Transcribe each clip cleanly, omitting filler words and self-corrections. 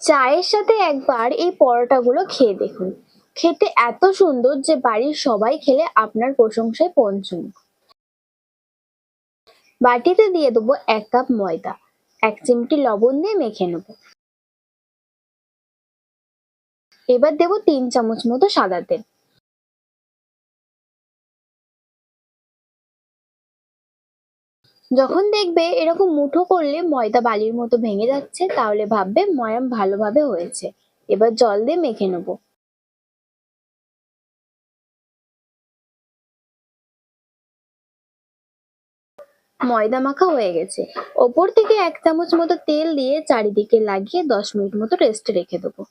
চায়ের সাথে একবার এই পরোটাগুলো খেয়ে দেখুন। খেতে এত সুন্দর যে বাড়ির সবাই খেলে আপনার প্রশংসায় পঞ্চমুখ। বাটিতে দিয়ে দেবো ১ কাপ ময়দা, ১ চিমটি লবণ দিয়ে মেখে নেব। এবার দেবো ৩ চামচ মতো সাদা তেল। যখন দেখবে এরকম মুঠো করলে ময়দা বালির মতো ভেঙে যাচ্ছে, তাহলে ভাববে ময়াম ভালোভাবে হয়েছে। এবার জল দিয়ে মেখে নেব। ময়দা মাখা হয়ে গেছে। ওপর থেকে ১ চামচ মতো তেল দিয়ে চারিদিকে লাগিয়ে ১০ মিনিট মতো রেস্টে রেখে দেবো।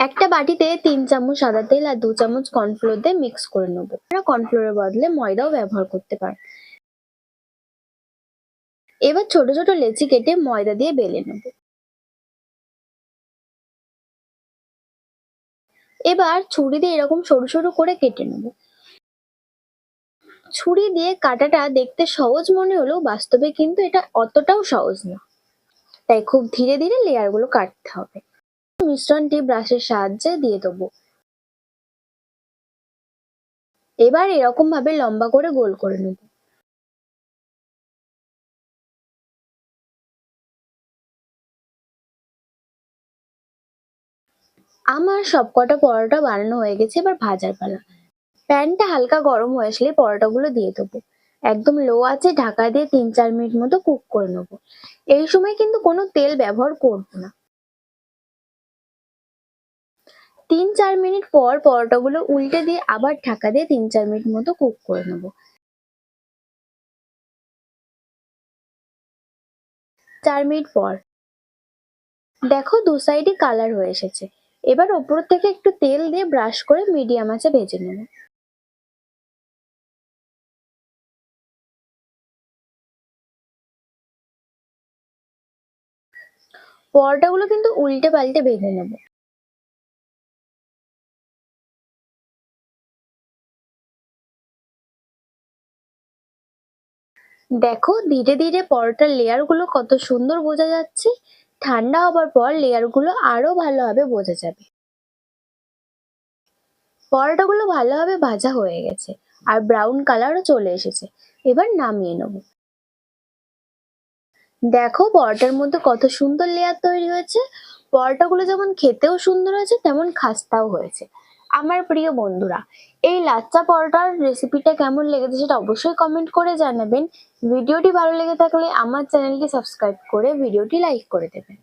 একটা বাটিতে ৩ চামচ সাদা তেল আর ২ চামচ কর্নফ্লোর দিয়ে মিক্স করে নেব। আপনারা কর্নফ্লোরের বদলে ময়দাও ব্যবহার করতে পারেন। এবার ছোট ছোট লেচি কেটে ময়দা দিয়ে বেলে নেব। এবার ছুরি দিয়ে এরকম সরু সরু করে কেটে নেব। ছুরি দিয়ে কাটাটা দেখতে সহজ মনে হলেও বাস্তবে কিন্তু এটা অতটাও সহজ না। তাই খুব ধীরে ধীরে লেয়ার গুলো কাটতে হবে। মিশ্রণটি ব্রাশের সাহায্যে দিয়ে দেবো। এবার এরকম ভাবে লম্বা করে গোল করে নেব। আমার সবকটা পরোটা বানানো হয়ে গেছে, এবার ভাজার পালা। প্যানটা হালকা গরম হয়ে আসলে পরোটাগুলো দিয়ে দেবো। একদম লো আঁচে ঢাকা দিয়ে ৩-৪ মিনিট মতো কুক করে নেবো। এই সময় কিন্তু কোনো তেল ব্যবহার করব না। ৩-৪ মিনিট পর পরোটাগুলো উল্টে দিয়ে আবার ঢাকা দিয়ে ৩-৪ মিনিট মতো কুক করে নেবো। ৪ মিনিট পর দেখো দু সাইডে কালার হয়ে এসেছে। এবার ওপর থেকে একটু তেল দিয়ে ব্রাশ করে মিডিয়াম আঁচে ভেজে নেব। পরোটাগুলো কিন্তু উল্টে পাল্টে ভেজে নেব। দেখো ধীরে ধীরে পরোটার লেয়ার গুলো কত সুন্দর বোঝা যাচ্ছে। ঠান্ডা হবার পর লেয়ার গুলো আরো ভালোভাবে বোঝা যাবে। পরোটাগুলো ভালোভাবে ভাজা হয়ে গেছে আর ব্রাউন কালারও চলে এসেছে। এবার নামিয়ে নেব। দেখো পরোটার মধ্যে কত সুন্দর লেয়ার তৈরি হয়েছে। পরোটাগুলো যেমন খেতেও সুন্দর হয়েছে, তেমন খাস্তাও হয়েছে। আমার প্রিয় বন্ধুরা, এই লাচ্চা পরোটার রেসিপিটা কেমন লেগেছে সেটা অবশ্যই কমেন্ট করে জানাবেন। ভিডিওটি ভালো লেগে থাকলে আমার চ্যানেলটি সাবস্ক্রাইব করে ভিডিওটি লাইক করে দেবেন।